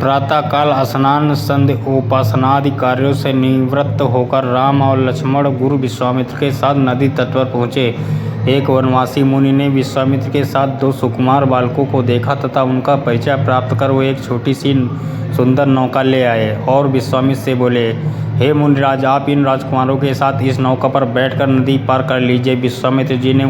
प्रातःकाल स्नान संध्योपासनादि कार्यों से निवृत्त होकर राम और लक्ष्मण गुरु विश्वामित्र के साथ नदी तट पर पहुँचे। एक वनवासी मुनि ने विश्वामित्र के साथ दो सुकुमार बालकों को देखा तथा उनका परिचय प्राप्त कर वो एक छोटी सी सुंदर नौका ले आए और विश्वामित्र से बोले, हे मुनिराज, आप इन राजकुमारों के साथ इस नौका पर बैठकर नदी पार कर लीजिए। विश्वामित्र जी ने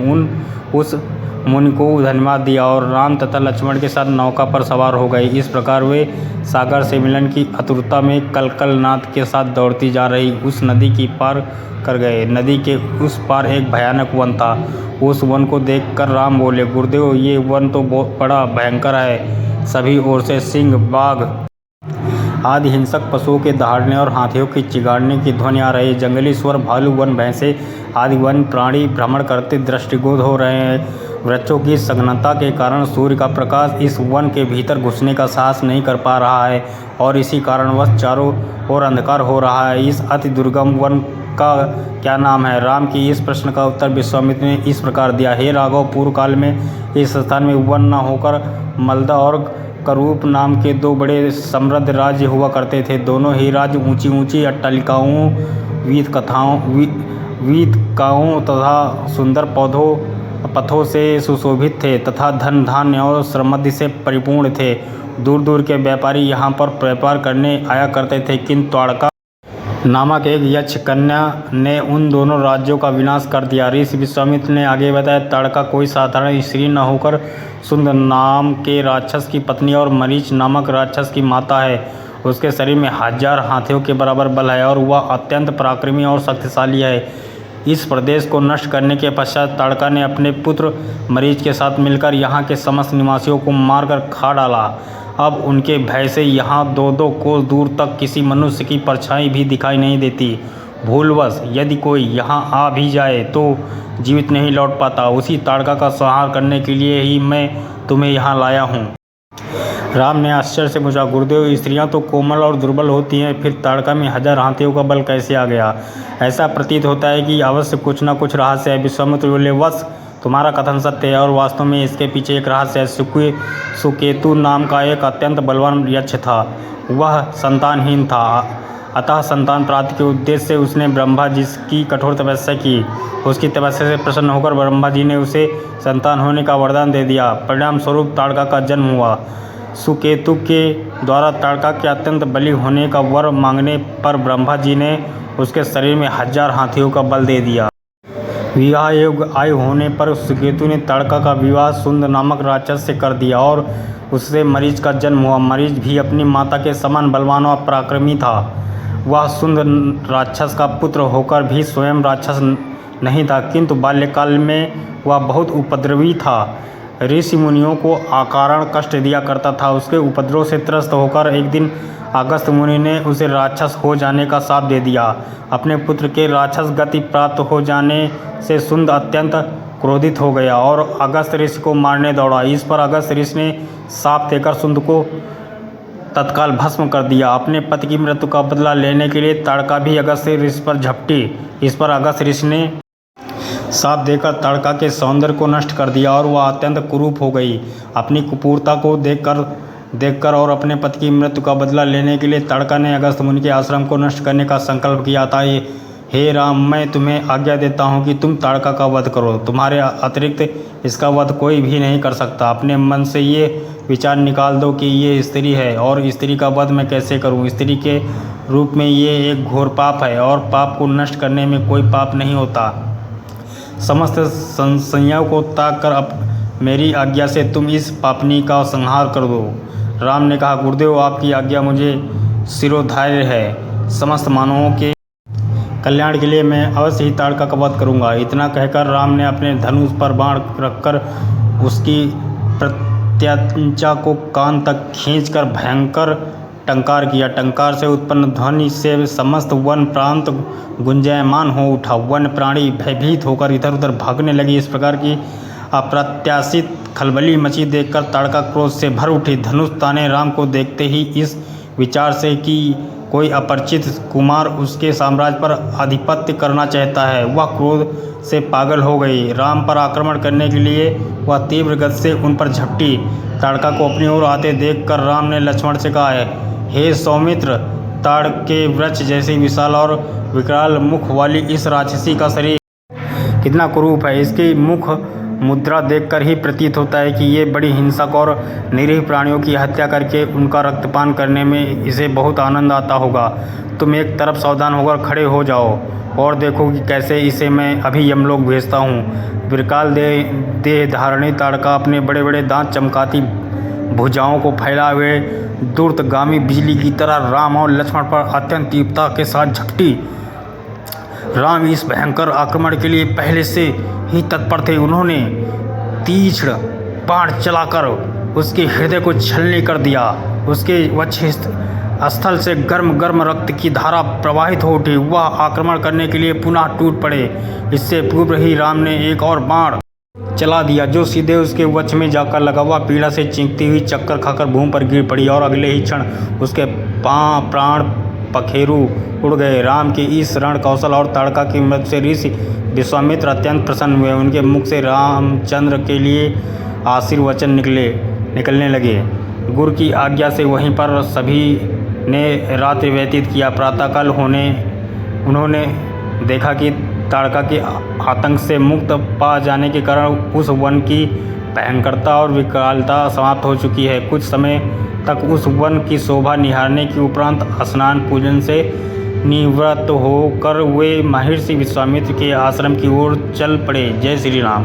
उस मुनि को धन्यवाद दिया और राम तथा लक्ष्मण के साथ नौका पर सवार हो गए। इस प्रकार वे सागर से मिलन की आतुरता में कलकलनाद के साथ दौड़ती जा रही उस नदी की पार कर गए। नदी के उस पार एक भयानक वन था। उस वन को देखकर राम बोले, गुरुदेव, ये वन तो बहुत बड़ा भयंकर है। सभी ओर से सिंह, बाघ आदि हिंसक पशुओं के दहाड़ने और हाथियों की चिघाड़ने की ध्वनि आ रही है। जंगली स्वर, भालू, वन भैंसे आदि वन प्राणी भ्रमण करते दृष्टिगोचर हो रहे हैं। वृक्षों की सघनता के कारण सूर्य का प्रकाश इस वन के भीतर घुसने का साहस नहीं कर पा रहा है और इसी कारणवश चारों ओर अंधकार हो रहा है। इस अति दुर्गम वन का क्या नाम है? राम की इस प्रश्न का उत्तर विश्वामित्र ने इस प्रकार दिया, हे राघव, पूर्व काल में इस स्थान में वन न होकर मलदा और करूप नाम के दो बड़े समृद्ध राज्य हुआ करते थे। दोनों ही राज्य ऊंची ऊंची अट्टालिकाओं, वीतकाओं तथा सुंदर पथों से सुशोभित थे तथा धन धान्य और समृद्धि से परिपूर्ण थे। दूर दूर के व्यापारी यहाँ पर व्यापार करने आया करते थे, किंतु ताड़का नामक एक यक्ष कन्या ने उन दोनों राज्यों का विनाश कर दिया। ऋषि विश्वामित्र ने आगे बताया, ताड़का कोई साधारण स्त्री न होकर सुंदर नाम के राक्षस की पत्नी और मरीच नामक राक्षस की माता है। उसके शरीर में 1000 हाथियों के बराबर बल है और वह अत्यंत पराक्रमी और शक्तिशाली है। इस प्रदेश को नष्ट करने के पश्चात ताड़का ने अपने पुत्र मरीच के साथ मिलकर यहाँ के समस्त निवासियों को मारकर खा डाला। अब उनके भय से यहाँ 2-2 कोस दूर तक किसी मनुष्य की परछाई भी दिखाई नहीं देती। भूलवश यदि कोई यहाँ आ भी जाए तो जीवित नहीं लौट पाता। उसी ताड़का का संहार करने के लिए ही मैं तुम्हें यहाँ लाया हूँ। राम ने आश्चर्य से पूछा, गुरुदेव, स्त्रियां तो कोमल और दुर्बल होती हैं, फिर ताड़का में 1000 हाथियों का बल कैसे आ गया? ऐसा प्रतीत होता है कि अवश्य कुछ न कुछ रहस्य है। विश्वामित्र बोले, वत्स, तुम्हारा कथन सत्य है और वास्तव में इसके पीछे एक रहस्य है। सुकेतु नाम का एक अत्यंत बलवान यक्ष था। वह संतानहीन था, अतः संतान प्राप्ति के उद्देश्य से उसने ब्रह्मा जी की कठोर तपस्या की। उसकी तपस्या से प्रसन्न होकर ब्रह्मा जी ने उसे संतान होने का वरदान दे दिया। परिणाम स्वरूप ताड़का का जन्म हुआ। सुकेतु के द्वारा ताड़का के अत्यंत बली होने का वर मांगने पर ब्रह्मा जी ने उसके शरीर में 1000 हाथियों का बल दे दिया। विवाह योग्य आयु होने पर सुकेतु ने ताड़का का विवाह सुंद नामक राक्षस से कर दिया और उससे मरीच का जन्म हुआ। मरीच भी अपनी माता के समान बलवान और पराक्रमी था। वह सुंद राक्षस का पुत्र होकर भी स्वयं राक्षस नहीं था, किंतु बाल्यकाल में वह बहुत उपद्रवी था। ऋषि मुनियों को अकारण कष्ट दिया करता था। उसके उपद्रव से त्रस्त होकर एक दिन अगस्त्य मुनि ने उसे राक्षस हो जाने का शाप दे दिया। अपने पुत्र के राक्षस गति प्राप्त हो जाने से सुंद अत्यंत क्रोधित हो गया और अगस्त्य ऋषि को मारने दौड़ा। इस पर अगस्त्य ऋषि ने शाप देकर सुंद को तत्काल भस्म कर दिया। अपने पति की मृत्यु का बदला लेने के लिए ताड़का भी अगस्त्य ऋषि पर झपटी। इस पर अगस्त्य ऋषि ने शाप देकर ताड़का के सौंदर्य को नष्ट कर दिया और वह अत्यंत कुरूप हो गई। अपनी कुपूरता को देखकर और अपने पति की मृत्यु का बदला लेने के लिए ताड़का ने अगस्त्य मुनि के आश्रम को नष्ट करने का संकल्प किया था। हे राम, मैं तुम्हें आज्ञा देता हूँ कि तुम ताड़का का वध करो। तुम्हारे अतिरिक्त इसका वध कोई भी नहीं कर सकता। अपने मन से ये विचार निकाल दो कि ये स्त्री है और स्त्री का वध मैं कैसे करूँ। स्त्री के रूप में ये एक घोर पाप है और पाप को नष्ट करने में कोई पाप नहीं होता। समस्त संशयों को त्याग कर अब मेरी आज्ञा से तुम इस पापनी का संहार कर दो। राम ने कहा, गुरुदेव, आपकी आज्ञा मुझे शिरोधार्य है। समस्त मानवों के कल्याण के लिए मैं अवश्य ही ताड़का का वध करूँगा। इतना कहकर राम ने अपने धनुष पर बाण रखकर उसकी प्रत्यंचा को कान तक खींचकर भयंकर टंकार किया। टंकार से उत्पन्न ध्वनि से समस्त वन प्रांत गुंजायमान हो उठा। वन प्राणी भयभीत होकर इधर उधर भागने लगी। इस प्रकार की अप्रत्याशित खलबली मची देखकर ताड़का क्रोध से भर उठी। धनुष ताने राम को देखते ही इस विचार से कि कोई अपरिचित कुमार उसके साम्राज्य पर आधिपत्य करना चाहता है, वह क्रोध से पागल हो गई। राम पर आक्रमण करने के लिए वह तीव्र गति से उन पर झपटी। ताड़का को अपनी ओर आते देखकर राम ने लक्ष्मण से कहा, हे सौमित्र, ताड़ के वृक्ष जैसी विशाल और विकराल मुख वाली इस राक्षसी का शरीर कितना कुरूप है। इसकी मुख मुद्रा देखकर ही प्रतीत होता है कि ये बड़ी हिंसक और निरीह प्राणियों की हत्या करके उनका रक्तपान करने में इसे बहुत आनंद आता होगा। तुम एक तरफ सावधान होकर खड़े हो जाओ और देखो कि कैसे इसे मैं अभी यमलोक भेजता हूँ। विकराल देह धारणी ताड़का अपने बड़े बड़े दांत चमकाती भुजाओं को फैलाए हुए दूरगामी बिजली की तरह राम और लक्ष्मण पर अत्यंत तीव्रता के साथ झपटी। राम इस भयंकर आक्रमण के लिए पहले से ही तत्पर थे। उन्होंने तीक्ष्ण बाण चलाकर उसके हृदय को छलनी कर दिया। उसके वक्षस्थल से गर्म गर्म रक्त की धारा प्रवाहित हो उठी। वह आक्रमण करने के लिए पुनः टूट पड़े। इससे पूर्व ही राम ने एक और बाण चला दिया जो सीधे उसके वक्ष में जाकर लगा। वह पीड़ा से चीखती हुई चक्कर खाकर भूमि पर गिर पड़ी और अगले ही क्षण उसके प्राण पखेरु उड़ गए। राम के इस रण कौशल और ताड़का की मदद से ऋषि विश्वामित्र अत्यंत प्रसन्न हुए। उनके मुख से रामचंद्र के लिए आशीर्वचन निकलने लगे। गुरु की आज्ञा से वहीं पर सभी ने रात्रि व्यतीत किया। प्रातःकाल उन्होंने देखा कि ताड़का के आतंक से मुक्त पा जाने के कारण उस वन की भयंकरता और विकरालता समाप्त हो चुकी है। कुछ समय तक उस वन की शोभा निहारने के उपरांत स्नान पूजन से निवृत्त होकर वे महर्षि विश्वामित्र के आश्रम की ओर चल पड़े। जय श्री राम।